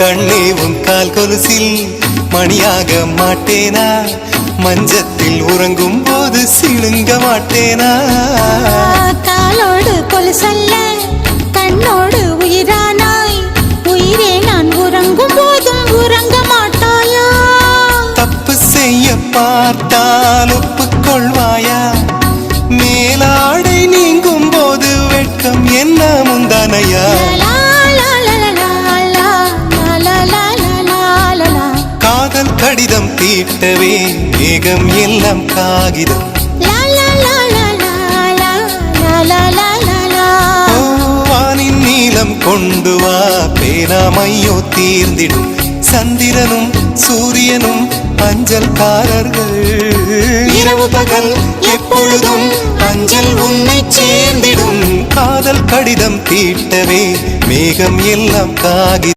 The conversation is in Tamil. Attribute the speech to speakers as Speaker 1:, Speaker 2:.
Speaker 1: கண்ணே உன் கால் கொலுசில் மணியாக மாட்டேனா? மஞ்சத்தில் உறங்கும் போது சிழுங்க மாட்டேனா?
Speaker 2: காலோடு கொலுசல்ல கண்ணோடு உயிரானாய், உயிரே நான் உறங்கும் போதும் உறங்க மாட்டாயா?
Speaker 1: தப்பு செய்ய பார்த்தால் ஒப்புக்கொள்வாயா? மேலாடை நீங்கும் போது வெட்கம் என்ன முந்தானையா? காதல் கடிதம் தீட்டவே மேகம் எல்லாம் காகிதம். வானின் நீளம் கொண்டு வா, பேராமையோ தீர்ந்திடும். சந்திரனும் சூரியனும் அஞ்சல்காரர்கள். இரவு பகல் எப்பொழுதும் அஞ்சல் உன்னை சேர்ந்திடும். காதல் கடிதம் தீட்டவே மேகம் எல்லாம் காகிதம்.